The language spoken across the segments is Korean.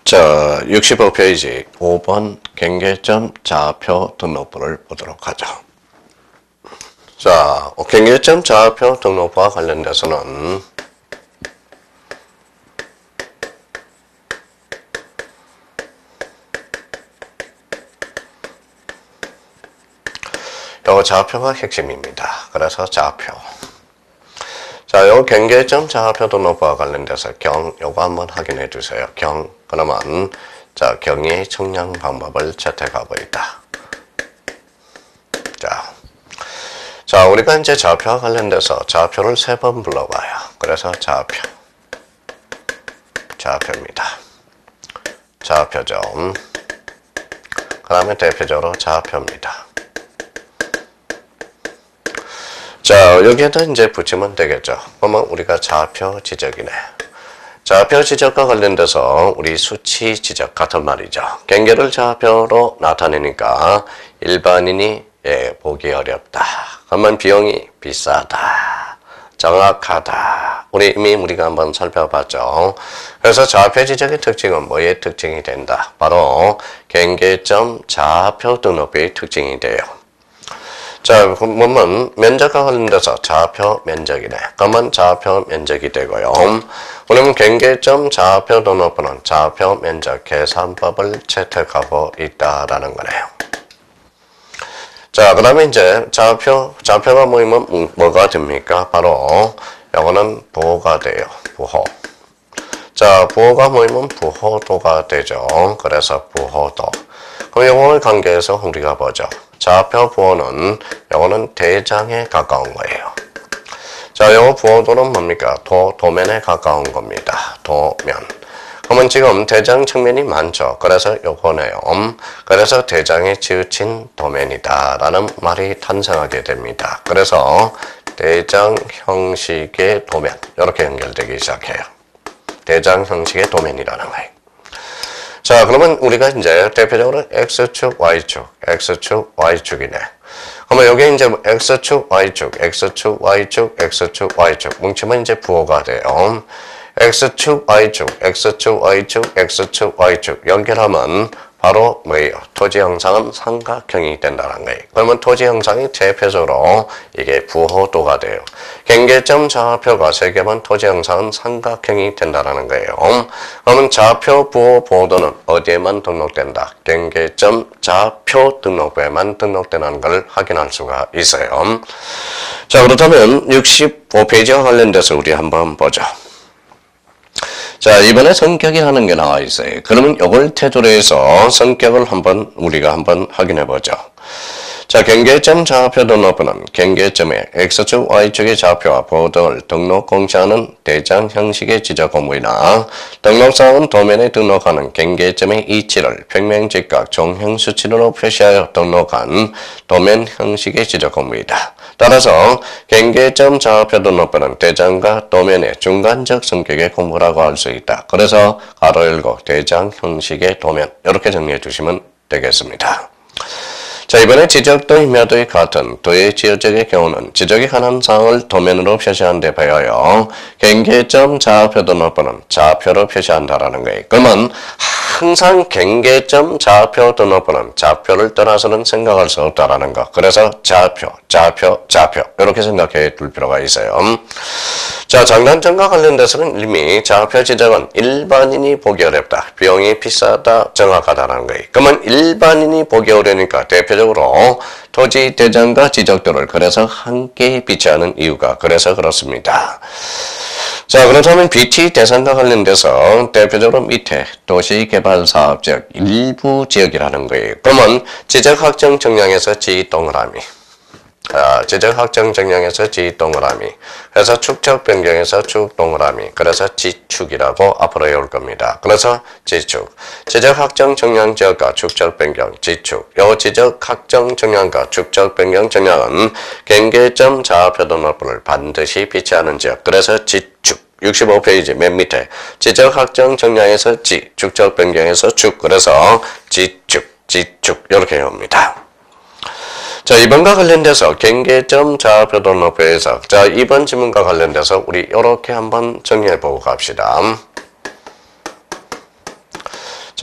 자, 65페이지 5번 경계점 좌표 등록부를 보도록 하죠. 자, 경계점 좌표 등록부와 관련돼서는 요 좌표가 핵심입니다. 그래서 좌표. 자, 요 경계점 좌표 등록부와 관련돼서 요거 한번 확인해 주세요. 그러면 자, 경의 측량 방법을 채택하고 있다. 자, 우리가 이제 좌표와 관련돼서 좌표를 3번 불러봐요. 그래서 좌표입니다. 좌표점. 그 다음에 대표적으로 좌표입니다. 자, 여기에다 이제 붙이면 되겠죠. 그러면 우리가 좌표 지적이네. 좌표 지적과 관련돼서 우리 수치 지적 같은 말이죠. 경계를 좌표로 나타내니까 일반인이 보기 어렵다. 그러면 비용이 비싸다. 정확하다. 우리가 한번 살펴봤죠. 그래서 좌표 지적의 특징은 뭐의 특징이 된다? 바로 경계점 좌표 등록부의 특징이 돼요. 자, 그러면 면적과 관련돼서 좌표 면적이네. 그러면 좌표 면적이 되고요. 그러면 경계점 좌표 등록부는 좌표 면적 계산법을 채택하고 있다라는 거네요. 자, 그 다음에 이제 좌표가 모이면 뭐가 됩니까? 바로 요거는 부호가 돼요. 부호. 자, 부호가 모이면 부호도가 되죠. 그래서 부호도. 그럼 요거의 관계에서 우리가 보죠. 좌표 부호는 요거는 대장에 가까운 거예요. 자, 요거 부호도는 뭡니까? 도면에 가까운 겁니다. 도면. 그러면 지금 대장 측면이 많죠. 그래서 요거네요. 그래서 대장에 치우친 도면이다 라는 말이 탄생하게 됩니다. 그래서 대장 형식의 도면 이렇게 연결되기 시작해요. 대장 형식의 도면이라는 거예요. 자, 그러면 우리가 이제 대표적으로 X축, Y축, X축, Y축이네. 그러면 여기 이제 X축, Y축, X축, Y축, X축, Y축 뭉치면 이제 부호가 돼요. X축, Y축, X축, Y축, X축, Y축 연결하면 바로 뭐예요? 토지 형상은 삼각형이 된다는 거예요. 그러면 토지 형상이 대표적으로 이게 부호도가 돼요. 경계점 좌표가 3개면 토지 형상은 삼각형이 된다는 거예요. 그러면 좌표, 부호, 보호도는 어디에만 등록된다? 경계점 좌표 등록부에만 등록되는 걸 확인할 수가 있어요. 자, 그렇다면 65페이지와 관련돼서 우리 한번 보죠. 자, 이번에 성격이라는 게 나와 있어요. 그러면 이걸 태도로 해서 성격을 우리가 한번 확인해 보죠. 자, 경계점 좌표 등록부는 경계점의 X축, Y축의 좌표와 보호등을 등록 공시하는 대장 형식의 지적 공부이나 등록사항은 도면에 등록하는 경계점의 위치를 평면 직각 종형 수치로 표시하여 등록한 도면 형식의 지적 공부이다. 따라서 경계점 좌표 등록부는 대장과 도면의 중간적 성격의 공부라고 할 수 있다. 그래서 가로 열고 대장 형식의 도면 이렇게 정리해 주시면 되겠습니다. 자, 이번에 지적도의 몇의 같은 도의 지어적의 경우는 지적에 관한 사항을 도면으로 표시한 데 비하여 경계점 좌표 등록부는 좌표로 표시한다라는 거예요. 그러면 항상 경계점 좌표 등록부는 좌표를 떠나서는 생각할 수 없다라는 거. 그래서 좌표 이렇게 생각해 둘 필요가 있어요. 자, 장단점과 관련돼서는 이미 좌표 지적은 일반인이 보기 어렵다. 비용이 비싸다. 정확하다라는 거예요. 그러면 일반인이 보기 어려우니까 대표적으로 토지 대장과 지적도를 그래서 함께 비치하는 이유가 그래서 그렇습니다. 자, 그렇다면 BT 대상과 관련돼서 대표적으로 밑에 도시개발사업지역 일부 지역이라는 거예요. 그러면 지적확정 정량에서 지동그라미. 지적확정 정량에서 지동그라미. 그래서 축적 변경에서 축동그라미. 그래서 지축이라고 앞으로 외울 겁니다. 그래서 지축. 지적확정 정량 지역과 축적 변경 지축. 요 지적확정 정량과 축적 변경 정량은 경계점 좌표 등록부를 반드시 비치하는 지역. 그래서 지축. 65페이지 맨 밑에 지적확정 정량에서 지, 축적 변경에서 축. 그래서 지축 이렇게 외웁니다. 자, 이번과 관련돼서 경계점 좌표 등록부에서 자, 이번 지문과 관련돼서 우리 이렇게 한번 정리해 보고 갑시다.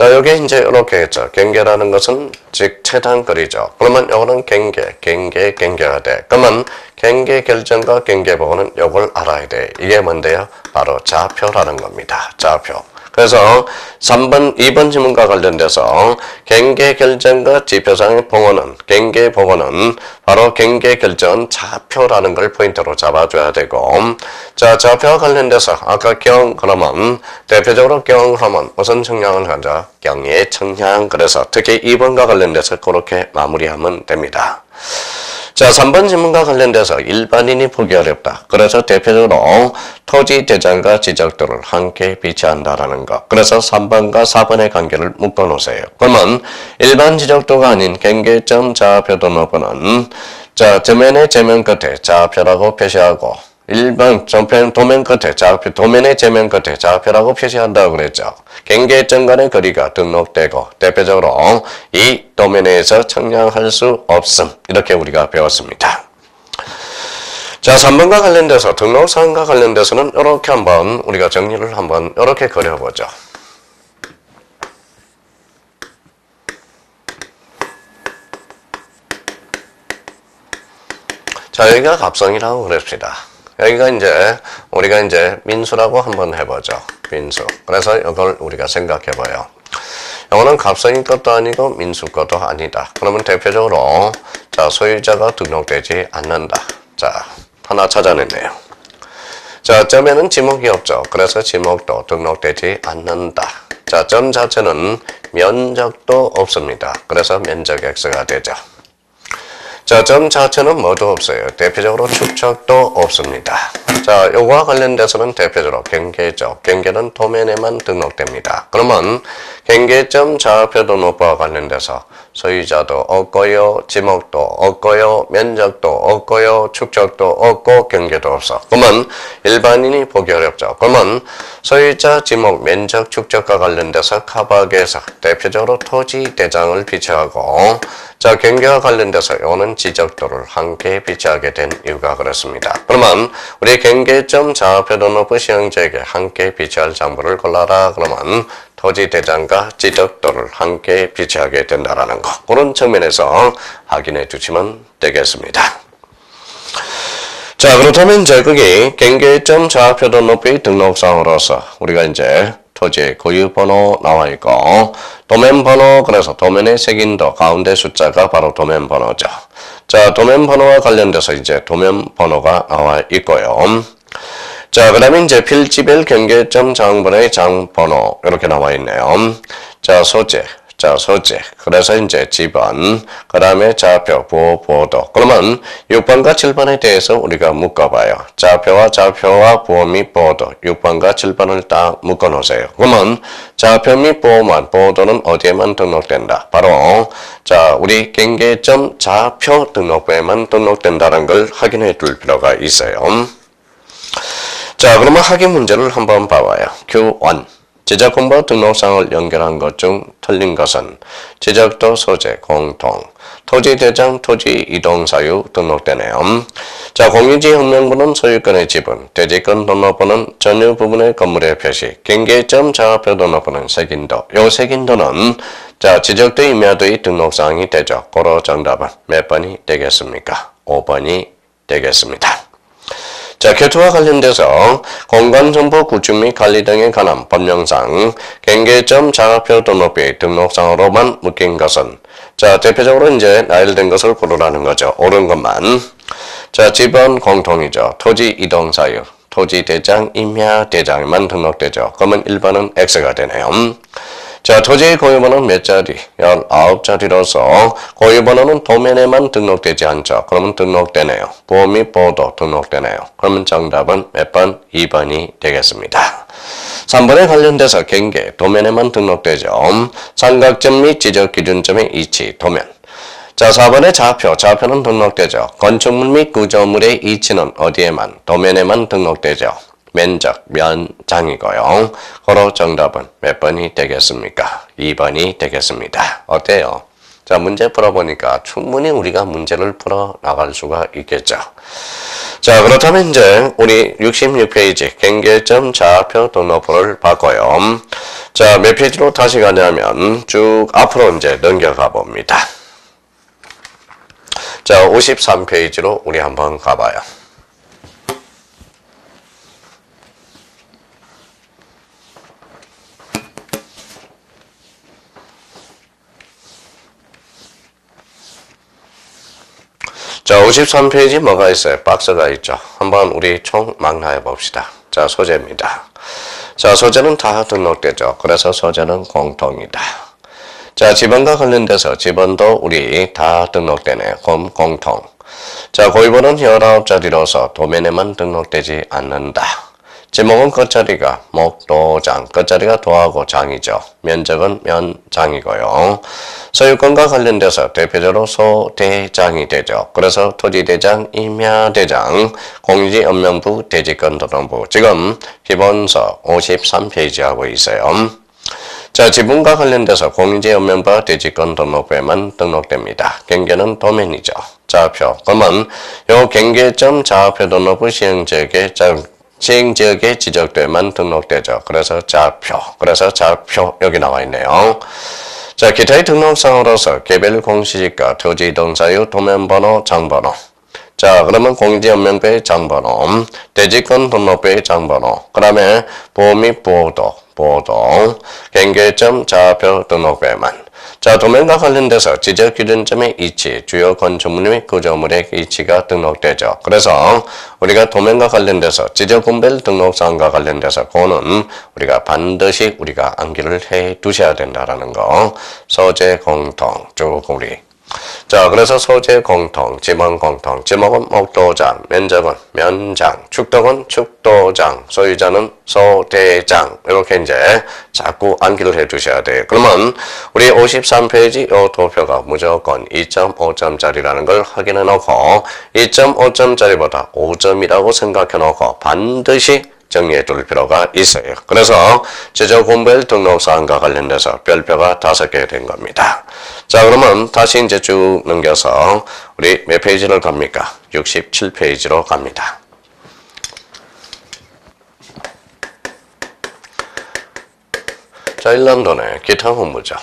자, 요게 이제 이렇게 했죠. 경계라는 것은 즉 최단거리죠. 그러면 요거는 경계가 돼. 그러면 경계 결정과 경계 보고는 요걸 알아야 돼. 이게 뭔데요? 바로 좌표라는 겁니다. 좌표. 그래서 3번, 2번 지문과 관련돼서 경계 결정과 지표상의 봉어는, 경계 봉어는 바로 경계 결정 좌표라는 걸 포인트로 잡아줘야 되고, 자, 좌표와 관련돼서 아까 그러면 대표적으로 그러면 무슨 청량을 가져? 경의 청량. 그래서 특히 2번과 관련돼서 그렇게 마무리하면 됩니다. 자, 3번 질문과 관련돼서 일반인이 보기 어렵다. 그래서 대표적으로 토지 대장과 지적도를 함께 비치한다라는 것. 그래서 3번과 4번의 관계를 묶어놓으세요. 그러면 일반 지적도가 아닌 경계점 좌표 등록번호는 자, 저면의 제면 끝에 좌표라고 표시하고 일반 도면 끝에 좌표, 도면의 제면 끝에 좌표라고 표시한다고 그랬죠. 경계점 간의 거리가 등록되고 대표적으로 이 도면에서 청량할 수 없음. 이렇게 우리가 배웠습니다. 자, 3번과 관련돼서 등록사항과 관련돼서는 이렇게 한번 우리가 정리를 한번 이렇게 그려보죠. 자, 여기가 갑성이라고 그랬습니다. 여기가 이제 우리가 이제 민수라고 한번 해보죠. 민수. 그래서 이걸 우리가 생각해봐요. 이거는 갑성인 것도 아니고 민수 것도 아니다. 그러면 대표적으로 자, 소유자가 등록되지 않는다. 자, 하나 찾아냈네요. 자, 점에는 지목이 없죠. 그래서 지목도 등록되지 않는다. 자, 점 자체는 면적도 없습니다. 그래서 면적 X가 되죠. 자, 점 자체는 뭐도 없어요. 대표적으로 축척도 없습니다. 자, 요거와 관련돼서는 대표적으로 경계죠. 경계는 도면에만 등록됩니다. 그러면 경계점 좌표 등록부와 관련돼서 소유자도 없고요, 지목도 없고요, 면적도 없고요, 축척도 없고 경계도 없어. 그러면 일반인이 보기 어렵죠. 그러면 소유자, 지목, 면적, 축척과 관련돼서 카박에서 대표적으로 토지 대장을 비치하고 자, 경계와 관련돼서 요는 지적도를 함께 비치하게 된 이유가 그렇습니다. 그러면 우리 경계점 좌표 등록부 시행자에게 함께 비치할 장부를 골라라. 그러면 토지 대장과 지적도를 함께 비치하게 된다라는 거. 그런 측면에서 확인해 주시면 되겠습니다. 자, 그렇다면 이제 거기 경계점 좌표 등록부의 등록상으로서 우리가 이제 토지의 고유번호 나와 있고 도면 번호, 그래서 도면의 색인도 가운데 숫자가 바로 도면 번호죠. 자, 도면 번호와 관련돼서 이제 도면 번호가 나와 있고요. 자, 그 다음에 이제 필지별 경계점 장번호의 장번호 이렇게 나와 있네요. 자, 소재. 자, 소재. 그래서 이제 지번, 그 다음에 좌표, 부호, 부호도. 그러면 6번과 7번에 대해서 우리가 묶어봐요. 좌표와 부호 및 부호도 6번과 7번을 딱 묶어놓으세요. 그러면 좌표 및 부호만, 부호도는 어디에만 등록된다? 바로 자, 우리 경계점 좌표 등록부에만 등록된다는 걸 확인해 둘 필요가 있어요. 자, 그러면 확인 문제를 한번 봐봐요. Q1. 지적공부 등록상을 연결한 것 중 틀린 것은 지적도 소재 공통, 토지 대장, 토지 이동 사유 등록되네요. 자, 공유지 혁명부는 소유권의 지분, 대지권 등록부는 전유 부분의 건물의 표시, 경계점 좌표 등록부는 색인도. 요 색인도는 자, 지적도 임야도의 등록사항이 되죠. 고로 정답은 몇 번이 되겠습니까? 5번이 되겠습니다. 자, 교토와 관련돼서 공간정보 구축 및 관리 등에 관한 법령상 경계점 좌표 등록비 등록상으로만 묶인 것은 자, 대표적으로 이제 나열된 것을 고르라는 거죠. 옳은 것만. 자, 지번 공통이죠. 토지 이동 사유, 토지 대장, 임야 대장에만 등록되죠. 그러면 1번은 X가 되네요. 자, 토지의 고유번호는 몇 자리? 19자리로서 고유번호는 도면에만 등록되지 않죠. 그러면 등록되네요. 부호 및 보호도 등록되네요. 그러면 정답은 몇 번? 2번이 되겠습니다. 3번에 관련돼서 경계, 도면에만 등록되죠. 삼각점 및 지적기준점의 위치, 도면. 자, 4번에 좌표는 등록되죠. 건축물 및 구조물의 위치는 어디에만? 도면에만 등록되죠. 면적, 면장이고요. 고로 정답은 몇 번이 되겠습니까? 2번이 되겠습니다. 어때요? 자, 문제 풀어보니까 충분히 우리가 문제를 풀어 나갈 수가 있겠죠. 자, 그렇다면 이제 우리 66페이지 경계점 좌표 등록부를 봤고요. 자, 몇 페이지로 다시 가냐면 쭉 앞으로 이제 넘겨가 봅니다. 자, 53페이지로 우리 한번 가봐요. 자, 53페이지 뭐가 있어요? 박스가 있죠. 한번 우리 총 망라해 봅시다. 자, 소재입니다. 자, 소재는 다 등록되죠. 그래서 소재는 공통이다. 자, 지번과 관련돼서 지번도 우리 다 등록되네요. 그럼 공통. 자, 고유번은 19자리로서 도면에만 등록되지 않는다. 제목은 끝자리가 목도장, 끝자리가 도하고 장이죠. 면적은 면장이고요. 소유권과 관련돼서 대표적으로 소대장이 되죠. 그래서 토지대장, 임야대장, 공지업명부, 대지권도정부. 지금 기본서 53페이지하고 있어요. 자, 지분과 관련돼서 공지업명부와 대지권등록부에만 등록됩니다. 경계는 도면이죠. 좌표. 그러면 요 경계점 좌표 등록부 시행지역에 지적돼만 등록되죠. 그래서 좌표. 그래서 좌표 여기 나와 있네요. 자, 기타의 등록상으로서 개별 공시지가, 토지이동사유, 도면번호, 장번호. 자, 그러면 공지업명부의 장번호, 대지권 등록부의 장번호, 그 다음에 보호 및 보도, 경계점 좌표 등록부에만. 자, 도면과 관련돼서 지적 기준점의 위치, 주요 건축물 및 구조물의 위치가 등록되죠. 그래서 우리가 도면과 관련돼서 지적군별 등록사항과 관련돼서 그거는 우리가 반드시 우리가 암기를 해 두셔야 된다라는 거. 소재 공통 쭉 우리. 자, 그래서 소재 공통, 지번 공통, 지목은 목도장, 면적은 면장, 축덕은 축도장, 소유자는 소대장. 이렇게 이제 자꾸 암기를 해 두셔야 돼요. 그러면 우리 53페이지 요 도표가 무조건 2.5점짜리라는 걸 확인해 놓고 2.5점짜리보다 5점이라고 생각해 놓고 반드시 정리해 둘 필요가 있어요. 그래서 지적군별 등록사항과 관련돼서 별표가 5개 된 겁니다. 자, 그러면 다시 이제 쭉 넘겨서 우리 몇 페이지를 갑니까? 67페이지로 갑니다. 자, 일람도네. 기타 후무죠.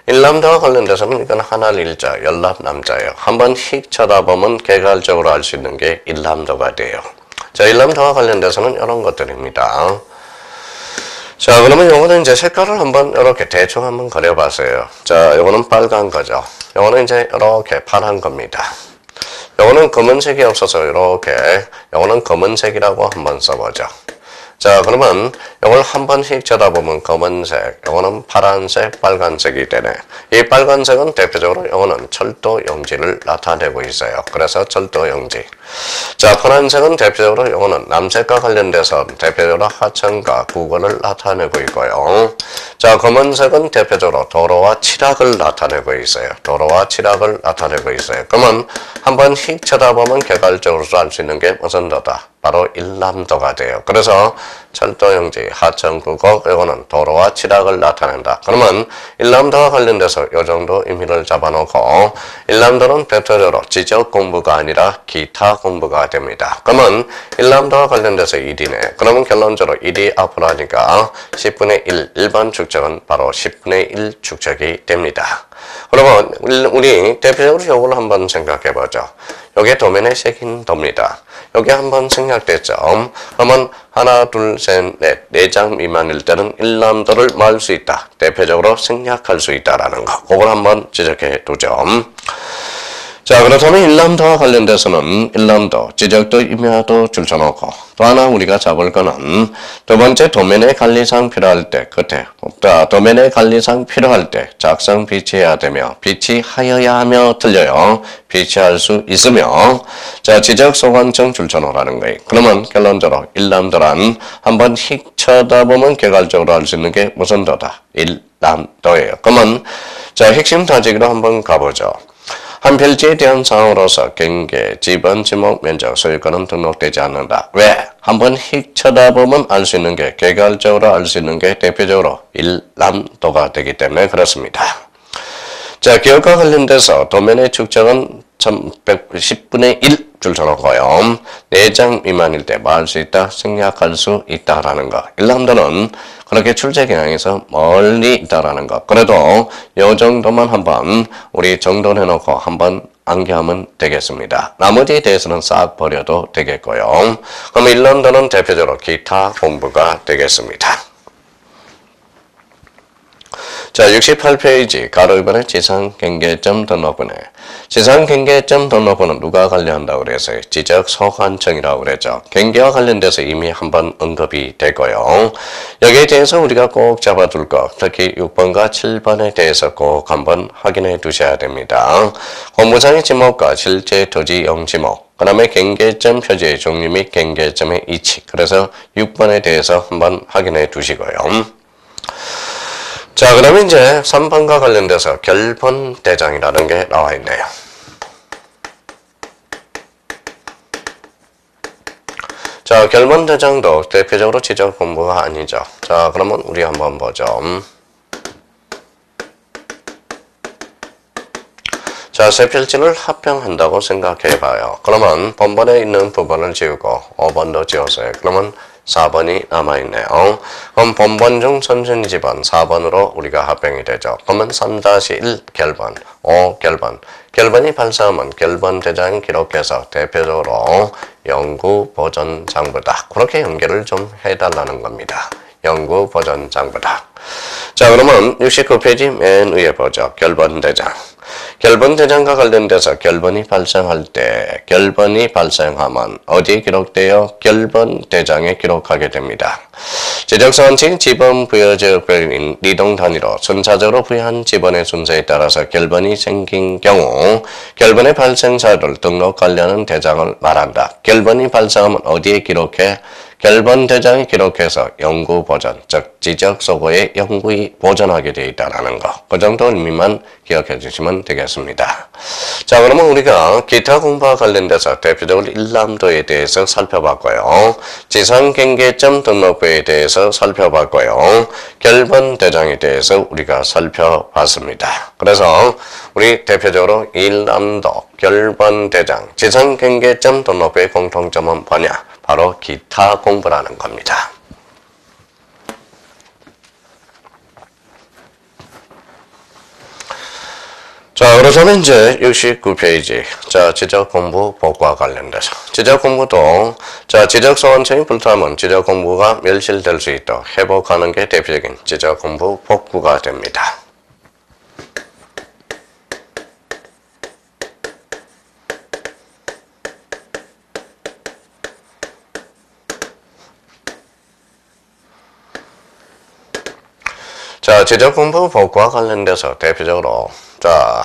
일람도와 관련돼서는 이건 하나를 일자, 연랍남자예요. 한번 휙 쳐다보면 개괄적으로 알 수 있는 게 일람도가 돼요. 자, 일람도와 관련돼서는 이런 것들입니다. 자, 그러면 요거는 이제 색깔을 한번 이렇게 대충 한번 그려봤어요. 자, 요거는 빨간 거죠. 요거는 이제 이렇게 파란 겁니다. 요거는 검은색이 없어서 이렇게, 요거는 검은색이라고 한번 써보죠. 자, 그러면 이걸 한번 휙 쳐다보면 검은색, 이거는 파란색, 빨간색이 되네. 이 빨간색은 대표적으로 이거는 철도 용지를 나타내고 있어요. 그래서 철도 용지. 자, 파란색은 대표적으로 이거는 남색과 관련돼서 대표적으로 하천과 구걸을 나타내고 있고요. 자, 검은색은 대표적으로 도로와 칠학을 나타내고 있어요. 도로와 칠학을 나타내고 있어요. 그러면 한번 휙 쳐다보면 개괄적으로 알 수 있는 게 무슨 도다? 바로 일람도가 돼요. 그래서 철도용지, 하천구곡, 이거는 도로와 칠학을 나타낸다. 그러면 일람도와 관련돼서 이 정도 의미를 잡아놓고 일람도는 대표적으로 지적 공부가 아니라 기타 공부가 됩니다. 그러면 일람도와 관련돼서 1이네. 그러면 결론적으로 1이 앞으로 하니까 10분의 1, 일반 축적은 바로 10분의 1 축적이 됩니다. 그러면 우리 대표적으로 이걸 한번 생각해보죠. 여기 도면에 새긴 도입니다. 여기 한번 생략됐죠. 그러면 하나, 둘, 셋, 넷, 4장 미만일 때는 일람도를 말 수 있다. 대표적으로 생략할 수 있다라는 거. 그걸 한번 지적해 두죠. 자, 그렇다면 일람도와 관련돼서는 일람도, 지적도, 임야도 줄쳐놓고 또 하나 우리가 잡을 거는 두 번째 도면의 관리상 필요할 때 끝에 도면의 관리상 필요할 때 작성 비치해야 되며 비치하여야 하며 틀려요. 비치할 수 있으며 자, 지적 소관청 줄쳐놓으라는 거예요. 그러면 결론적으로 일람도란 한번 휙 쳐다보면 개괄적으로 알 수 있는 게 무슨 도다? 일람도예요. 그러면 자, 핵심 다지기로 한번 가보죠. 한 필지에 대한 사항으로서 경계, 지번, 지목, 면적, 소유권은 등록되지 않는다. 왜? 한번 휙 쳐다보면 알 수 있는 게, 개괄적으로 알 수 있는 게 대표적으로 일람도가 되기 때문에 그렇습니다. 자, 기업과 관련돼서 도면의 축적은 10분의 1 줄쳐놓고요. 4장 미만일 때 말 수 있다, 생략할 수 있다라는 거. 일람도는 그렇게 출제 경향에서 멀리 있다라는 것. 그래도 요 정도만 한번 우리 정돈해놓고 한번 암기하면 되겠습니다. 나머지에 대해서는 싹 버려도 되겠고요. 그럼 1년도는 대표적으로 기타 공부가 되겠습니다. 자, 68페이지 가로 2번의 지상경계점 등록번호. 지상경계점 등록번호는 누가 관리한다고 그래서요? 지적소관청이라고 그랬죠. 경계와 관련돼서 이미 한번 언급이 되고요. 여기에 대해서 우리가 꼭 잡아둘 것, 특히 6번과 7번에 대해서 꼭 한번 확인해 두셔야 됩니다. 공부상의 지목과 실제 토지용 지목, 그 다음에 경계점 표지의 종류 및 경계점의 위치. 그래서 6번에 대해서 한번 확인해 두시고요. 자, 그러면 이제 3번과 관련돼서 결번대장이라는 게 나와 있네요. 자, 결번대장도 대표적으로 지적 공부가 아니죠. 자, 그러면 우리 한번 보죠. 자, 세 필지를 합병한다고 생각해 봐요. 그러면 번번에 있는 부분을 지우고 5번도 지웠어요. 그러면 4번이 남아있네요. 그럼 번번 중 선순위 지번 4번으로 우리가 합병이 되죠. 그러면 3-1 결번, 5 결번. 결번이 발생하면 결번 대장이 기록해서 대표적으로 연구 보존 장부다. 그렇게 연결을 좀 해달라는 겁니다. 연구 보존 장부다. 자, 그러면 69페이지 맨 위에 보죠. 결번 대장. 결번 대장과 관련돼서 결번이 발생할 때 결번이 발생하면 어디에 기록되어 결번 대장에 기록하게 됩니다. 지적소관청 지번 부여적 별인 리동 단위로 순차적으로 부여한 지번의 순서에 따라서 결번이 생긴 경우 결번의 발생사를 등록 관련한 대장을 말한다. 결번이 발생하면 어디에 기록해? 결번 대장이 기록해서 연구 보존, 즉 지적 소고에 연구에 보존하게 되어 있다는 거. 그 정도 의미만 기억해 주시면 되겠습니다. 자, 그러면 우리가 기타 공부와 관련돼서 대표적으로 일람도에 대해서 살펴봤고요. 지상경계점 등록부에 대해서 살펴봤고요. 결번 대장에 대해서 우리가 살펴봤습니다. 그래서 우리 대표적으로 일람도, 결번 대장, 지상경계점 등록부의 공통점은 뭐냐? 바로 기타 공부라는 겁니다. 자, 그러면 이제 69페이지. 자, 지적 공부 복구와 관련돼서. 지적 공부도, 자, 지적 소원청이 불타면 지적 공부가 멸실될 수 있도록 회복하는 게 대표적인 지적 공부 복구가 됩니다. 자, 지적 공부 복구와 관련돼서 대표적으로 자,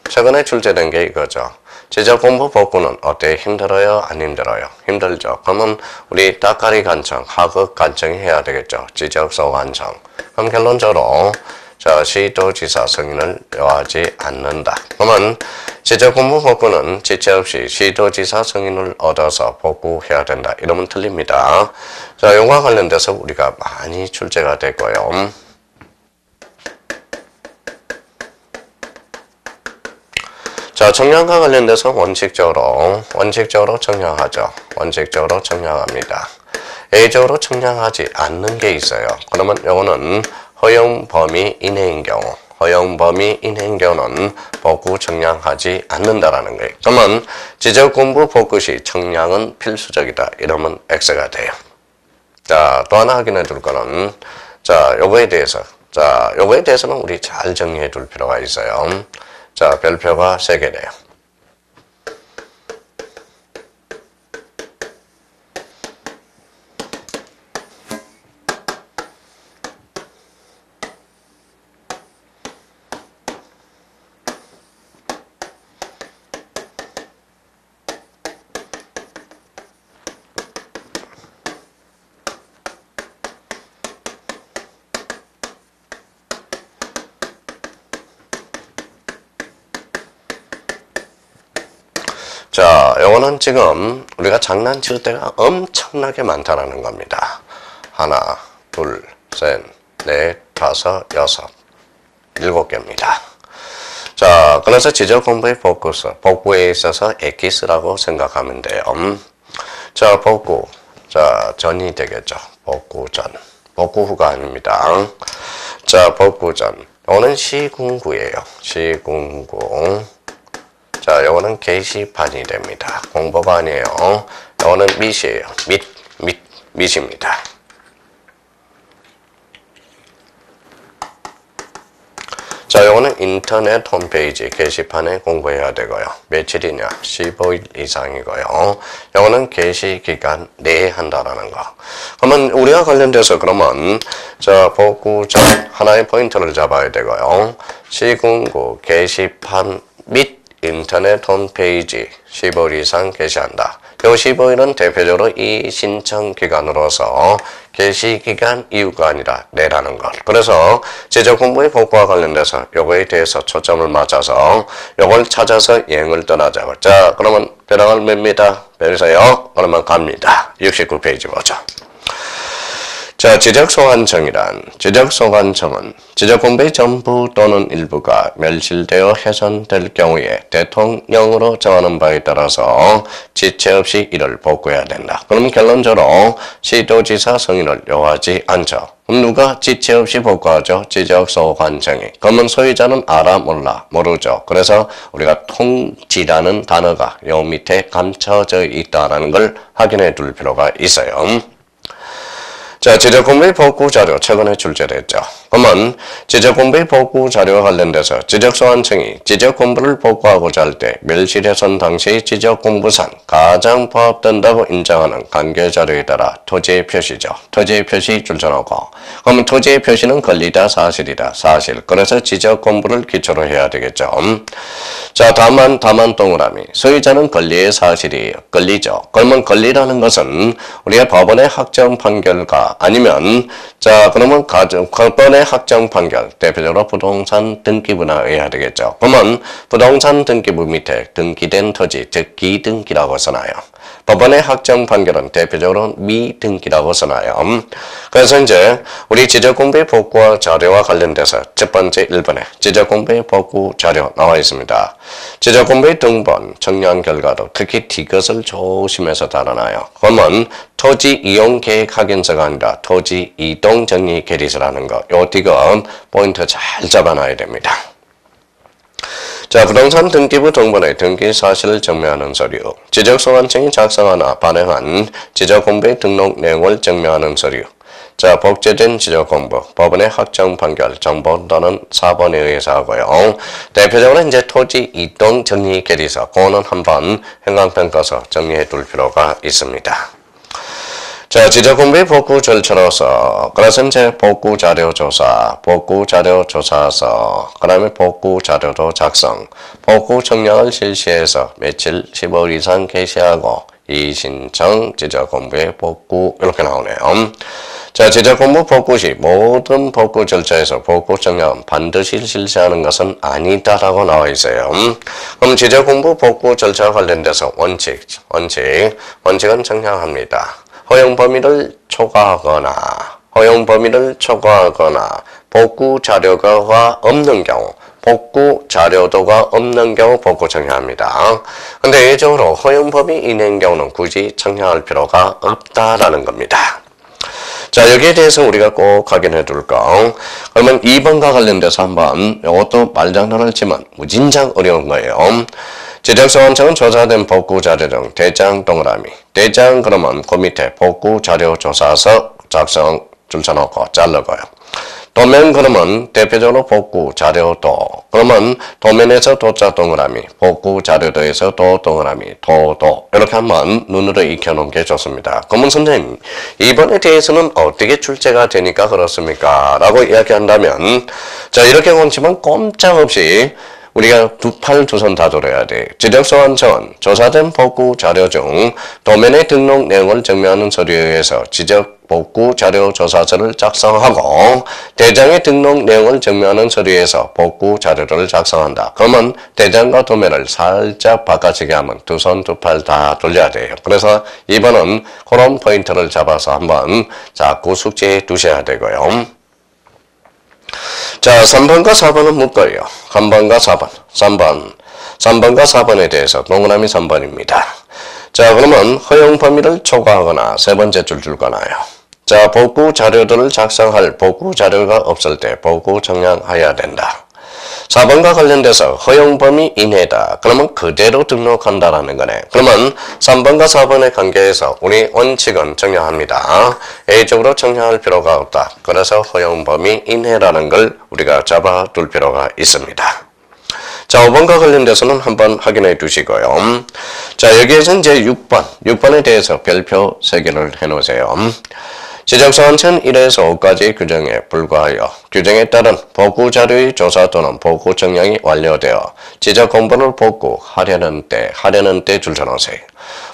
최근에 출제된 게 이거죠. 지적 공부 복구는 어때? 힘들어요? 안 힘들어요? 힘들죠. 그러면 우리 따까리 간청, 하극 간청이 해야 되겠죠. 지적소 간청. 그럼 결론적으로 자, 시도지사 승인을 요하지 않는다. 그러면 지적 공부 복구는 지체 없이 시도지사 승인을 얻어서 복구해야 된다. 이러면 틀립니다. 자, 이거와 관련돼서 우리가 많이 출제가 됐고요. 자, 청량과 관련돼서 원칙적으로 청량하죠. 원칙적으로 청량합니다. A적으로 청량하지 않는 게 있어요. 그러면 요거는 허용 범위 이내인 경우, 는 복구 청량하지 않는다라는 거예요. 그러면 지적 공부 복구 시 청량은 필수적이다. 이러면 X가 돼요. 자, 또 하나 확인해 둘 거는 자, 요거에 대해서는 우리 잘 정리해 둘 필요가 있어요. 자, 별표가 3개네요. 자, 요거는 지금 우리가 장난칠 때가 엄청나게 많다라는 겁니다. 하나, 둘, 셋, 넷, 다섯, 여섯, 7개입니다. 자, 그래서 지적 공부의 복구에 있어서 엑기스라고 생각하면 돼요. 자, 복구. 자, 전이 되겠죠. 복구 전. 복구 후가 아닙니다. 자, 복구 전. 요거는 시군구예요. 시군구. 자, 요거는 게시판이 됩니다. 공보가 아니에요. 요거는 밑이에요. 밑입니다. 자, 요거는 인터넷 홈페이지 게시판에 공부해야 되고요. 며칠이냐? 15일 이상이고요. 요거는 게시 기간 내에 한다라는 거. 그러면 우리가 관련돼서 그러면 자, 복구 전 하나의 포인트를 잡아야 되고요. 시군구 게시판 및 인터넷 홈페이지 15일 이상 게시한다. 요 15일은 대표적으로 이 신청 기간으로서 게시 기간 이유가 아니라 내라는 것. 그래서 제적 공부의 복구와 관련돼서 요거에 대해서 초점을 맞춰서 요걸 찾아서 여행을 떠나자. 자, 그러면 배낭을 맵니다. 배우세요. 그러면 갑니다. 69페이지 보죠. 자, 지적소관청이란 지적소관청은 지적공부의 전부 또는 일부가 멸실되어 훼손될 경우에 대통령으로 정하는 바에 따라서 지체 없이 이를 복구해야 된다. 그러면 결론적으로 시도지사 승인을 요하지 않죠. 그럼 누가 지체 없이 복구하죠? 지적소관청이. 그러면 소유자는 알아 몰라 모르죠. 그래서 우리가 통지라는 단어가 요 밑에 감춰져 있다는 걸 확인해 둘 필요가 있어요. 자, 지적공부의 복구 자료 최근에 출제됐죠. 그러면 지적공부의 복구 자료와 관련돼서 지적소관청이 지적공부를 복구하고자 할 때 멸실훼손 당시 지적공부상 가장 포함된다고 인정하는 관계자료에 따라 토지의 표시죠. 토지의 표시 줄쳐놓고 그러면 토지의 표시는 권리다 사실이다. 사실. 그래서 지적공부를 기초로 해야 되겠죠. 자, 다만 동그라미. 소유자는 권리의 사실이에요. 권리죠. 그러면 권리라는 것은 우리가 법원의 확정 판결과 아니면 자, 그러면 법원의 확정 판결, 대표적으로 부동산 등기부나 해야 되겠죠. 그러면 부동산 등기부 밑에 등기된 토지, 즉 기등기라고 써놔요. 법원의 확정 판결은 대표적으로 미등기라고 써놔요. 그래서 이제 우리 지적공부의 복구 자료와 관련돼서 첫 번째 1번에 지적공부의 복구 자료 나와 있습니다. 지적공부의 등본, 정량 결과도 특히 D것을 조심해서 다뤄놔요. 그러면 토지 이용 계획 확인서가 아니라 토지 이동 정리 계리서라는 거. 요 D것 포인트 잘 잡아놔야 됩니다. 자, 부동산 등기부 등본의 등기 사실을 증명하는 서류, 지적소관청이 작성하나 발행한 지적공부의 등록 내용을 증명하는 서류. 자, 복제된 지적공부, 법원의 확정 판결, 정보 또는 사본에 의해서 하고요. 대표적으로 이제 토지 이동 정리 계리서, 그거는 한번 행강평가서 정리해 둘 필요가 있습니다. 자, 지적공부의 복구 절차로서, 그래서 이제 복구 자료 조사, 복구 자료 조사서, 그 다음에 복구 자료도 작성, 복구 청량을 실시해서 며칠 15일 이상 게시하고, 이 신청 지적공부의 복구, 이렇게 나오네요. 자, 지적공부 복구 시 모든 복구 절차에서 복구 청량은 반드시 실시하는 것은 아니다라고 나와 있어요. 그럼 지적공부 복구 절차와 관련돼서 원칙은 청량합니다. 허용 범위를 초과하거나 복구 자료가 없는 경우, 복구 자료도가 없는 경우 복구 청량합니다. 근데 예외적으로 허용 범위 이내인 경우는 굳이 청량할 필요가 없다라는 겁니다. 자, 여기에 대해서 우리가 꼭 확인해 둘 거. 그러면 2번과 관련돼서 한번 이것도 말장난을 치면 무진장 어려운 거예요. 지적소관청은 조사된 복구 자료 중 대장 동그라미. 대장 그러면 그 밑에 복구 자료 조사서 작성 줄쳐놓고 자르고요. 도면 그러면 대표적으로 복구 자료도. 그러면 도면에서 도자 동그라미, 복구 자료도에서 도 동그라미, 도도. 이렇게 한번 눈으로 익혀놓은 게 좋습니다. 그러면 선생님, 이번에 대해서는 어떻게 출제가 되니까 그렇습니까? 라고 이야기한다면, 자, 이렇게 건치면 꼼짝없이 우리가 두 팔 두 손 다 돌아야 돼. 지적소관청은 조사된 복구 자료 중 도면의 등록 내용을 증명하는 서류에 의해서 지적 복구 자료 조사서를 작성하고 대장의 등록 내용을 증명하는 서류에서 복구 자료를 작성한다. 그러면 대장과 도면을 살짝 바꿔치기 하면 두 손 두 팔 다 돌려야 돼요. 그래서 2번은 그런 포인트를 잡아서 한번 자꾸 숙지해 두셔야 되고요. 자, 3번과 4번은 묶어요. 3번과 4번. 3번과 4번에 대해서 동그라미 3번입니다. 자, 그러면 허용 범위를 초과하거나 세 번째 줄 줄거나요. 자, 보고 자료들을 작성할 보고 자료가 없을 때 보고 정량해야 된다. 4번과 관련돼서 허용 범위 이내다. 그러면 그대로 등록한다라는 거네. 그러면 3번과 4번의 관계에서 우리 원칙은 정량합니다. A적으로 정량할 필요가 없다. 그래서 허용 범위 이내라는 걸 우리가 잡아둘 필요가 있습니다. 자, 5번과 관련돼서는 한번 확인해 두시고요. 자, 여기에서 이제 6번에 대해서 별표 3개를 해놓으세요. 지적사항은 1에서 5까지 규정에 불과하여 규정에 따른 보고자료의 조사 또는 보고 정량이 완료되어 지적 공부를 복구하려는 때 줄쳐놓으세요.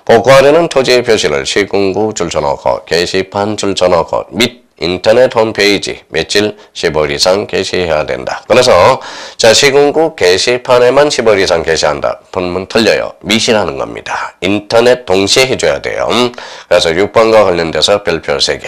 복구하려는 토지의 표시를 시군구 줄쳐놓고 게시판 줄쳐놓고 및 인터넷 홈페이지 며칠 15일 이상 게시해야 된다. 그래서 자, 시군구 게시판에만 15일 이상 게시한다. 본문 틀려요. 미시라는 겁니다. 인터넷 동시에 해줘야 돼요. 그래서 6번과 관련돼서 별표 3개.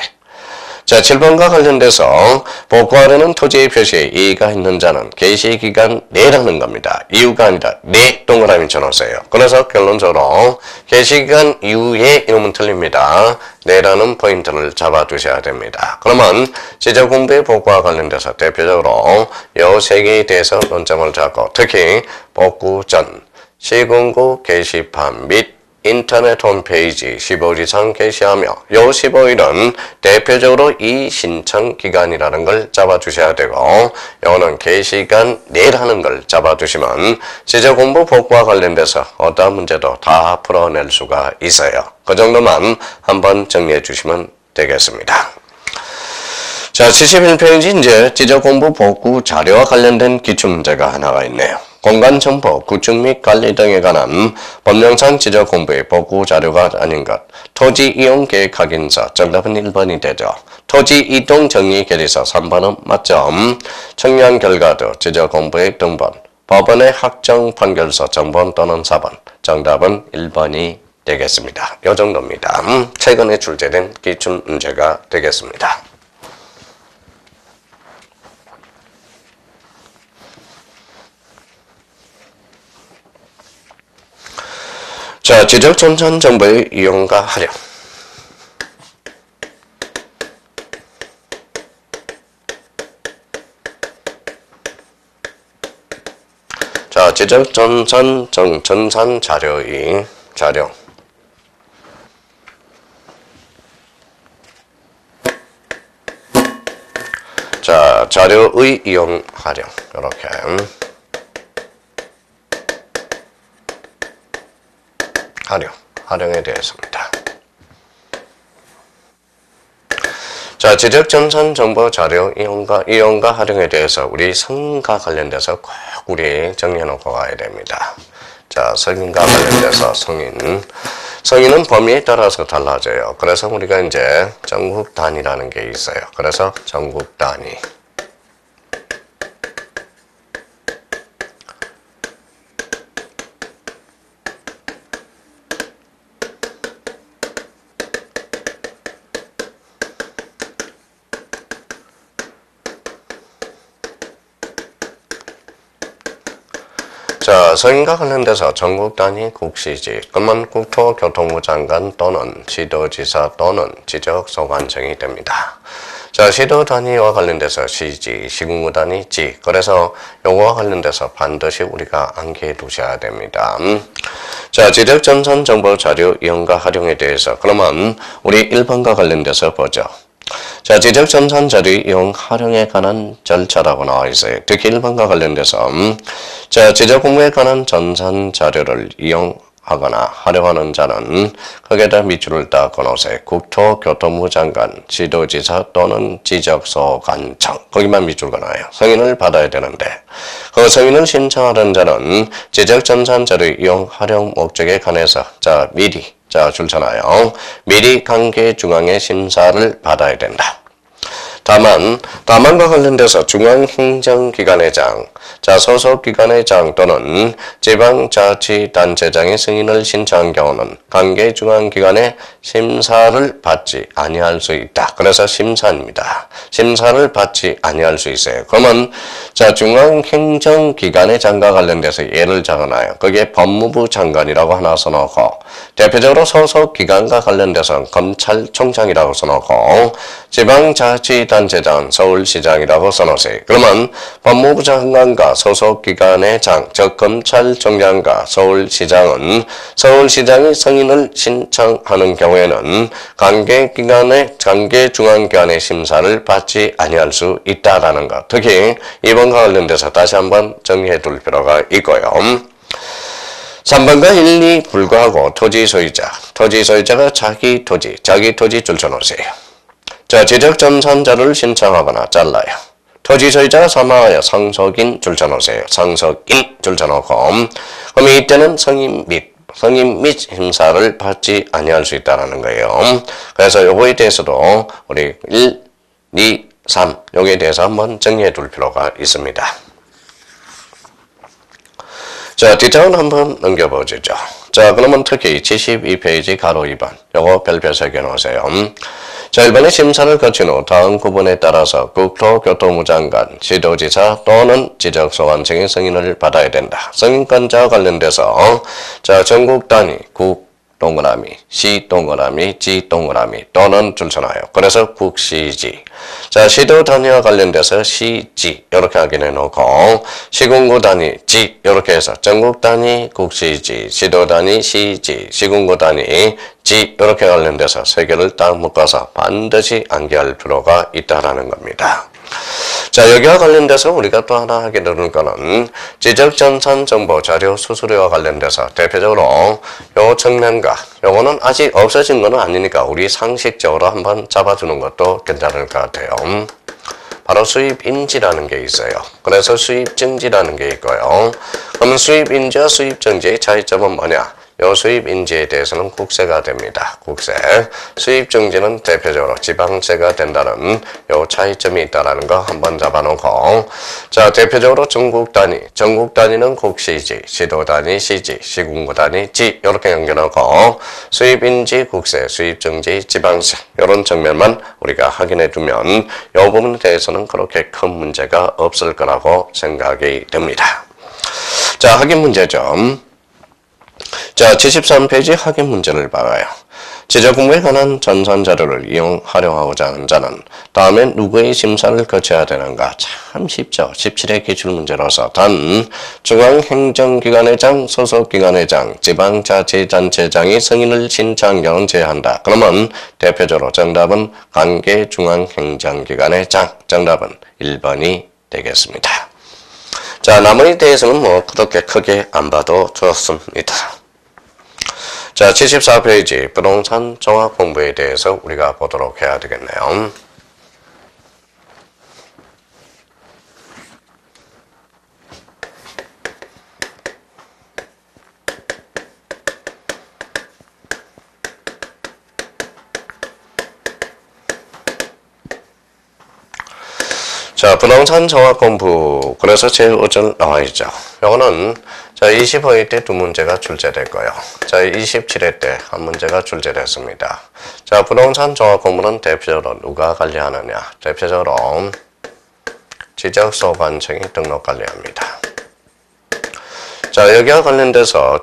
자, 7번과 관련돼서 복구하려는 토지의 표시에 이의가 있는 자는 게시기간 내라는 겁니다. 이유가 아니라 내 동그라미 쳐놓으세요. 그래서 결론적으로 게시기간 이후에 이놈은 틀립니다. 내라는 포인트를 잡아두셔야 됩니다. 그러면 지적공부의 복구와 관련돼서 대표적으로 이 3개에 대해서 논점을 잡고 특히 복구 전, 시군구 게시판 및 인터넷 홈페이지 15일 이상 게시하며 요 15일은 대표적으로 이 신청 기간이라는 걸 잡아주셔야 되고 요거는 게시간 내라는 걸 잡아두시면 지적공부 복구와 관련돼서 어떠한 문제도 다 풀어낼 수가 있어요. 그 정도만 한번 정리해 주시면 되겠습니다. 자, 71페이지 이제 지적공부 복구 자료와 관련된 기출문제가 하나가 있네요. 공간정보, 구축 및 관리 등에 관한 법령상 지적공부의 복구 자료가 아닌 것. 토지 이용 계획 확인서. 정답은 1번이 되죠. 토지 이동 정리 결의서 3번은 맞점. 청량 결과도 지적공부의 등본. 법원의 확정 판결서 정본 또는 4번. 정답은 1번이 되겠습니다. 이 정도입니다. 최근에 출제된 기출 문제가 되겠습니다. 자, 지적전산 정보의 이용과 활용. 자, 지적전산 전산 자료의 자료. 자, 자료의 이용 활용. 이렇게. 활용에 대해서입니다. 자, 지적전산 정보 자료 이용과 활용에 대해서 우리 성인과 관련돼서 꼭 우리 정리해놓고 가야 됩니다. 자, 성인과 관련돼서 성인은 범위에 따라서 달라져요. 그래서 우리가 이제 전국 단위라는 게 있어요. 그래서 전국 단위. 자, 성인과 관련돼서 전국 단위 국시지, 그러면 국토교통부 장관 또는 시도지사 또는 지적소관청이 됩니다. 자, 시도 단위와 관련돼서 시지, 시군구 단위 지. 그래서 요거와 관련돼서 반드시 우리가 암기해 두셔야 됩니다. 자, 지적전산 정보 자료 이용과 활용에 대해서 그러면 우리 1번과 관련돼서 보죠. 자, 지적전산 자료 이용 활용에 관한 절차라고 나와 있어요. 특히 1번과 관련돼서 자, 지적공부에 관한 전산 자료를 이용하거나 활용하는 자는 거기에다 밑줄을 딱 그어놓으세요. 국토교통부 장관, 시도지사 또는 지적소관청. 거기만 밑줄 그어놔요. 승인을 받아야 되는데 그 승인을 신청하는 자는 지적전산 자료 이용 활용 목적에 관해서 자, 미리 줄잖아요. 미리 관계 중앙의 심사를 받아야 된다. 다만과 관련돼서 중앙행정기관회장, 자, 소속기관의 장 또는 지방자치단체장의 승인을 신청한 경우는 관계중앙기관의 심사를 받지 아니할 수 있다. 그래서 심사입니다. 심사를 받지 아니할 수 있어요. 그러면 자, 중앙행정기관의 장과 관련돼서 예를 적어놔요. 그게 법무부 장관이라고 하나 써놓고 대표적으로 소속기관과 관련돼서 검찰총장이라고 써놓고 지방자치단체장 서울시장이라고 써놓으세요. 그러면 법무부 장관과 소속기관의 장, 즉 검찰총장과 서울시장은 서울시장이 승인을 신청하는 경우에는 관계중앙기관의 심사를 받지 아니할 수 있다라는 것. 특히 이번과 관련돼서 다시 한번 정리해 둘 필요가 있고요. 3번과 1, 2 불구하고 토지 소유자. 토지 소유자가 자기 토지 줄쳐놓으세요. 자, 지적전산 자료를 신청하거나 잘라요. 토지 소유자가 사망하여 상속인 줄쳐놓으세요. 상속인 줄쳐놓고 그럼 이때는 승인 및 심사를 받지 아니할 수 있다는 거예요. 그래서 요거에 대해서도 우리 1, 2, 3 요거에 대해서 한번 정리해 둘 필요가 있습니다. 자, 뒷장은 한번 넘겨보죠. 자, 그러면 특히 72페이지 가로 2번 요거 별표 새겨놓으세요. 자, 1번의 심사를 거친 후 다음 구분에 따라서 국토교통부 장관, 시도지사 또는 지적소관청의 승인을 받아야 된다. 승인권자와 관련돼서 자, 전국 단위 국 동그라미, 시 동그라미, 지 동그라미 또는 줄쳐놔요. 그래서 국시지. 자, 시도 단위와 관련돼서 시지 이렇게 확인해 놓고 시군구 단위 지 이렇게 해서 전국 단위 국시지, 시도 단위 시지, 시군구 단위 지 이렇게 관련돼서 세 개를 딱 묶어서 반드시 암기할 필요가 있다라는 겁니다. 자, 여기와 관련돼서 우리가 또 하나 하게 되는 거는 지적전산 정보 자료 수수료와 관련돼서 대표적으로 요 측면과 요거는 아직 없어진 거는 아니니까 우리 상식적으로 한번 잡아주는 것도 괜찮을 것 같아요. 바로 수입인지라는 게 있어요. 그래서 수입증지라는 게 있고요. 그러면 수입인지와 수입증지의 차이점은 뭐냐? 요 수입인지에 대해서는 국세가 됩니다. 국세. 수입증지는 대표적으로 지방세가 된다는 요 차이점이 있다는 거 한번 잡아놓고 자, 대표적으로 전국 단위는 국시지, 시도 단위 시지, 시군구 단위 지 이렇게 연결하고 수입인지 국세, 수입증지 지방세 이런 측면만 우리가 확인해 두면 요 부분에 대해서는 그렇게 큰 문제가 없을 거라고 생각이 됩니다. 자, 확인 문제점. 자, 73페이지 확인 문제를 봐요. 지적공부에 관한 전산 자료를 활용하고자 하는 자는 다음에 누구의 심사를 거쳐야 되는가? 참 쉽죠. 17회 기출문제로서 단 중앙행정기관의 장, 소속기관의 장, 지방자치단체장이 승인을 신청한 경우는 제한다. 그러면 대표적으로 정답은 관계중앙행정기관의 장. 정답은 1번이 되겠습니다. 자, 나머지 대해서는 뭐 그렇게 크게 안 봐도 좋습니다. 자, 74페이지 부동산 종합 공부에 대해서 우리가 보도록 해야 되겠네요. 자, 부동산 종합 공부. 그래서 제일 우선 나와 있죠. 요거는 자, 25회 때 두 문제가 출제될 거예요. 자, 27회 때 한 문제가 출제됐습니다. 자, 부동산 종합 공부는 대표적으로 누가 관리하느냐? 대표적으로 지적소관청이 등록 관리합니다. 자, 여기와 관련돼서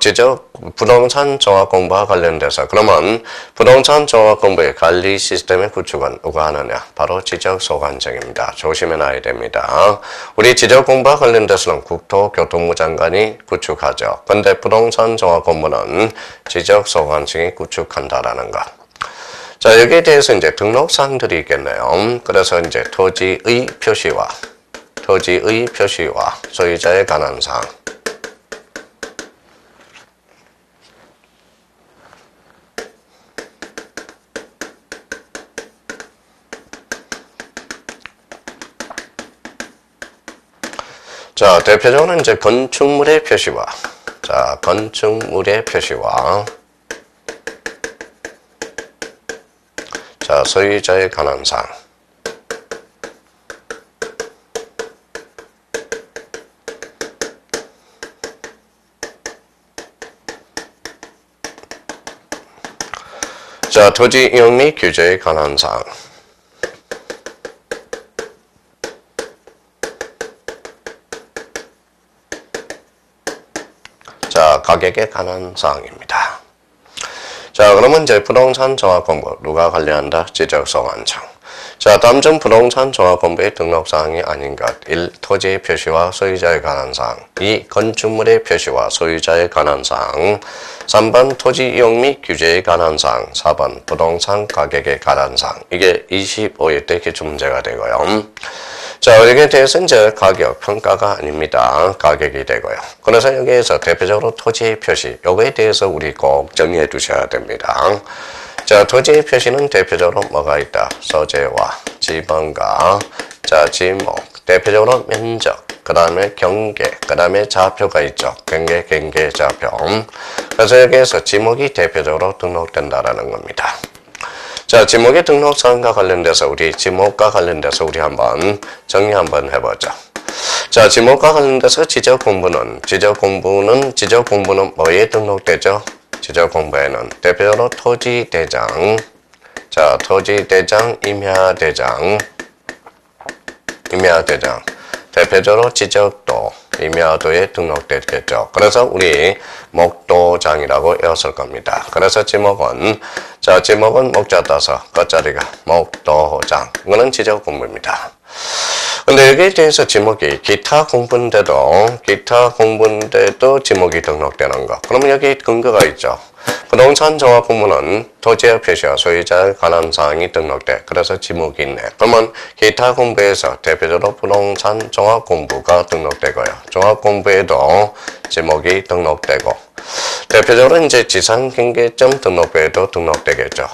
부동산 종합 공부와 관련돼서 그러면 부동산 종합 공부의 관리 시스템의 구축은 누가 하느냐? 바로 지적소관청입니다. 조심해 놔야 됩니다. 우리 지적 공부와 관련돼서는 국토교통부 장관이 구축하죠. 근데 부동산 종합 공부는 지적소관청이 구축한다라는 것. 자, 여기에 대해서 이제 등록사항들이 있겠네요. 그래서 이제 토지의 표시와 소유자에 관한 사항. 자, 대표적으로 이제 건축물의 표시와, 자, 소유자에 관한 사항. 자, 토지 이용 및 규제에 관한 사항. 자, 가격에 관한 사항입니다. 자, 그러면 이제 부동산 정확 공부 누가 관리한다? 지적소관청. 자, 다음 중 부동산 정확 공부의 등록 사항이 아닌 것. 1. 토지의 표시와 소유자에 관한 사항. 2. 건축물의 표시와 소유자에 관한 사항. 3번 토지 이용 및 규제에 관한 사항. 4번 부동산 가격에 관한 사항. 이게 25일 때 기출 문제가 되고요. 자, 여기에 대해서 이제 가격, 평가가 아닙니다. 가격이 되고요. 그래서 여기에서 대표적으로 토지의 표시, 요거에 대해서 우리 꼭 정리해 두셔야 됩니다. 자, 토지의 표시는 대표적으로 뭐가 있다? 소재와 지번과, 자, 지목, 대표적으로 면적, 그 다음에 경계, 그 다음에 좌표가 있죠. 경계, 좌표. 그래서 여기에서 지목이 대표적으로 등록된다라는 겁니다. 자, 지목의 등록사항과 관련돼서 우리 지목과 관련돼서 우리 한번 정리 한번 해보죠. 자, 지목과 관련돼서 지적공부는 뭐에 등록되죠? 지적공부에는 대표적으로 토지대장, 자, 토지대장, 임야대장, 대표적으로 지적도, 임야도에 등록됐겠죠. 그래서 우리 목도장이라고 외웠을 겁니다. 그래서 지목은, 자, 지목은 목자 따서 끝자리가 목도장. 이거는 지적공부입니다. 근데 여기에 대해서 지목이 기타 공부인데도 지목이 등록되는 거. 그러면 여기 근거가 있죠. 부동산 정확 공부는 토지의 표시와 소유자에 관한 사항이 등록돼. 그래서 지목이 있네. 그러면 기타 공부에서 대표적으로 부동산 종합 공부가 등록되고요. 종합 공부에도 지목이 등록되고, 대표적으로 이제 지상경계점 등록부에도 등록되겠죠.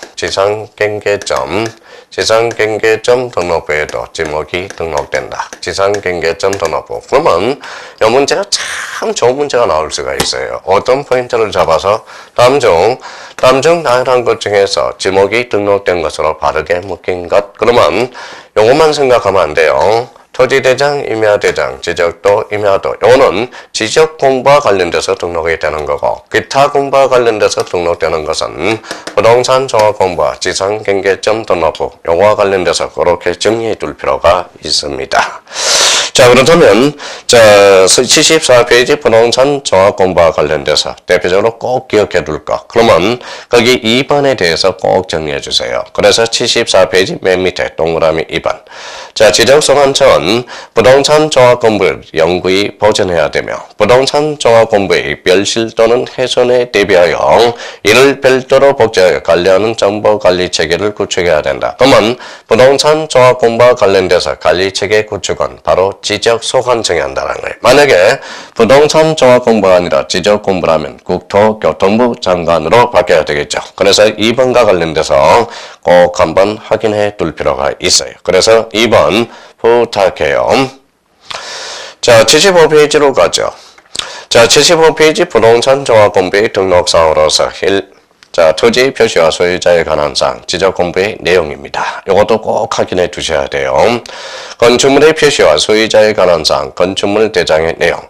지상경계점 등록부에도 지목이 등록된다. 지상경계점 등록부. 그러면 이 문제가 참 좋은 문제가 나올 수가 있어요. 어떤 포인트를 잡아서 다음 중 다양한 것 중에서 지목이 등록된 것으로 바르게 묶인 것. 그러면 요것만 생각하면 안 돼요. 토지대장, 임야대장, 지적도, 임야도. 요거는 지적 공부와 관련돼서 등록이 되는 거고, 기타 공부와 관련돼서 등록되는 것은 부동산 종합 공부와 지상경계점 등록부. 요거와 관련돼서 그렇게 정리해 둘 필요가 있습니다. 자, 그렇다면, 자, 74페이지 부동산 종합 공부와 관련돼서 대표적으로 꼭 기억해 둘 거. 그러면 거기 2번에 대해서 꼭 정리해 주세요. 그래서 74페이지 맨 밑에 동그라미 2번. 자, 지적소관청은 부동산 종합 공부를 영구히 보존해야 되며, 부동산 종합 공부의 멸실 또는 훼손에 대비하여 이를 별도로 복제하여 관리하는 정보 관리 체계를 구축해야 된다. 그러면 부동산 종합 공부와 관련돼서 관리 체계 구축은 바로 지적소관청이 한다는 거예요. 만약에 부동산 종합 공부가 아니라 지적 공부라면 국토교통부 장관으로 바뀌어야 되겠죠. 그래서 2번과 관련돼서 꼭 한번 확인해 둘 필요가 있어요. 그래서 2번 부탁해요. 자, 75페이지로 가죠. 자, 75페이지 부동산 종합 공부의 등록사항으로서 자, 토지 표시와 소유자에 관한 사항, 지적 공부의 내용입니다. 이것도 꼭 확인해 두셔야 돼요. 건축물의 표시와 소유자에 관한 사항, 건축물 대장의 내용,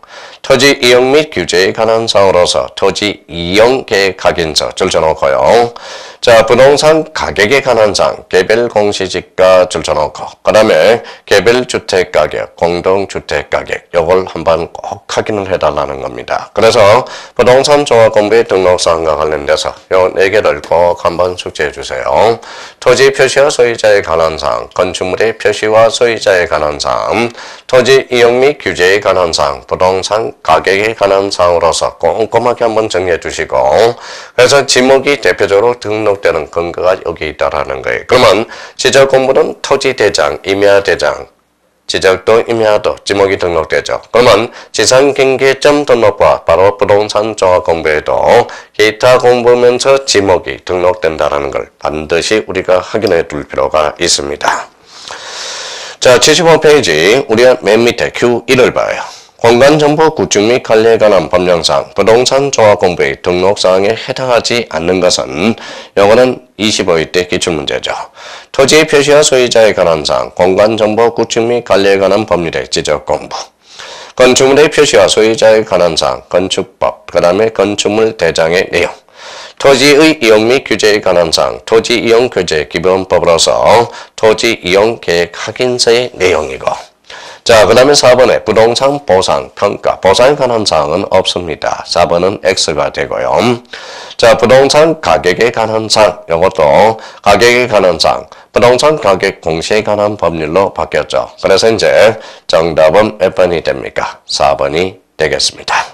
토지 이용 및 규제에 관한 사항으로서 토지 이용 계획 확인서 줄쳐놓고요. 자, 부동산 가격에 관한 사항, 개별 공시지가 줄쳐놓고, 그 다음에 개별 주택 가격, 공동주택 가격, 요걸 한번 꼭 확인을 해달라는 겁니다. 그래서 부동산 종합 공부의 등록사항과 관련돼서 요 4개를 꼭 한번 숙지해 주세요. 토지 표시와 소유자에 관한 사항, 건축물의 표시와 소유자에 관한 사항, 토지 이용 및 규제에 관한 사항, 부동산 가격에 관한 사항으로서 꼼꼼하게 한번 정리해 주시고, 그래서 지목이 대표적으로 등록되는 근거가 여기 있다라는 거예요. 그러면 지적 공부는 토지 대장, 임야 대장, 지적도, 임야도, 지목이 등록되죠. 그러면 지상경계점 등록부와 바로 부동산 종합 공부에도 기타 공부면서 지목이 등록된다는 걸 반드시 우리가 확인해 둘 필요가 있습니다. 자, 75페이지 우리가 맨 밑에 Q1을 봐요. 공간정보 구축 및 관리에 관한 법령사항, 부동산 종합 공부의 등록사항에 해당하지 않는 것은 요거는 25일 때 기출문제죠. 토지 표시와 소유자에 관한 사항, 공간정보 구축 및 관리에 관한 법률의 지적 공부, 건축물의 표시와 소유자에 관한 사항, 건축법, 그 다음에 건축물 대장의 내용, 토지의 이용 및 규제에 관한 사항, 토지 이용 규제 기본법으로서 토지 이용 계획 확인서의 내용이고, 자, 그 다음에 4번에 부동산 보상, 평가, 보상에 관한 사항은 없습니다. 4번은 X가 되고요. 자, 부동산 가격에 관한 사항, 이것도 가격에 관한 사항, 부동산 가격 공시에 관한 법률로 바뀌었죠. 그래서 이제 정답은 몇 번이 됩니까? 4번이 되겠습니다.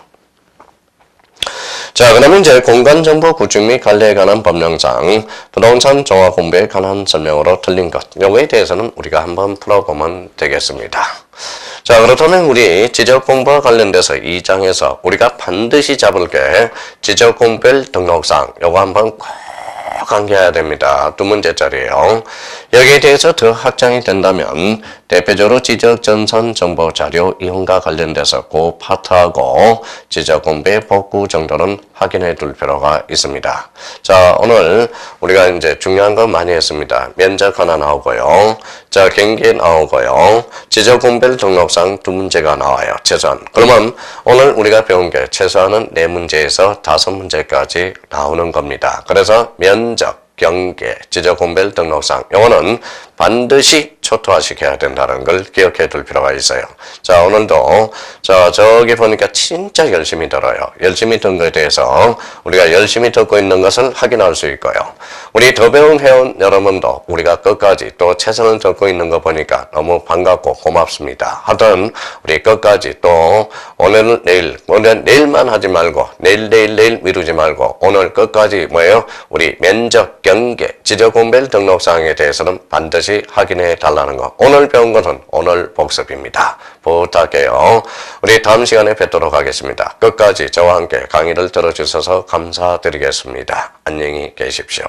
자, 그러면 이제 공간정보 구축 및 관리에 관한 법령상, 부동산 종합 공부에 관한 설명으로 틀린 것, 요거에 대해서는 우리가 한번 풀어보면 되겠습니다. 자, 그렇다면 우리 지적공부와 관련돼서 2장에서 우리가 반드시 잡을 게 지적공별 등록상, 요거 한번 꼭 암기해야 됩니다. 2문제짜리예요. 여기에 대해서 더 확장이 된다면 대표적으로 지적전산 정보 자료 이용과 관련돼서 그 파트하고 지적공부의 복구 정도는 확인해 둘 필요가 있습니다. 자, 오늘 우리가 이제 중요한 거 많이 했습니다. 면적 하나 나오고요. 자, 경계 나오고요. 지적공별 등록상 2문제가 나와요. 최소한. 그러면 오늘 우리가 배운 게 최소한은 4문제에서 5문제까지 나오는 겁니다. 그래서 면적, 경계, 지적공별 등록상, 요거는 반드시 초토화시켜야 된다는 걸 기억해 둘 필요가 있어요. 자, 오늘도 저기 보니까 진짜 열심히 들어요. 열심히 듣는 것에 대해서 우리가 열심히 듣고 있는 것을 확인할 수 있고요. 우리 더 배운 회원 여러분도 우리가 끝까지 또 최선을 듣고 있는 거 보니까 너무 반갑고 고맙습니다. 하여튼 우리 끝까지 또 오늘 내일만 하지 말고 내일 미루지 말고 오늘 끝까지 뭐예요? 우리 면적, 경계, 지적공별 등록사항에 대해서는 반드시 확인해 달라는 거. 오늘 배운 것은 오늘 복습입니다. 부탁해요. 우리 다음 시간에 뵙도록 하겠습니다. 끝까지 저와 함께 강의를 들어주셔서 감사드리겠습니다. 안녕히 계십시오.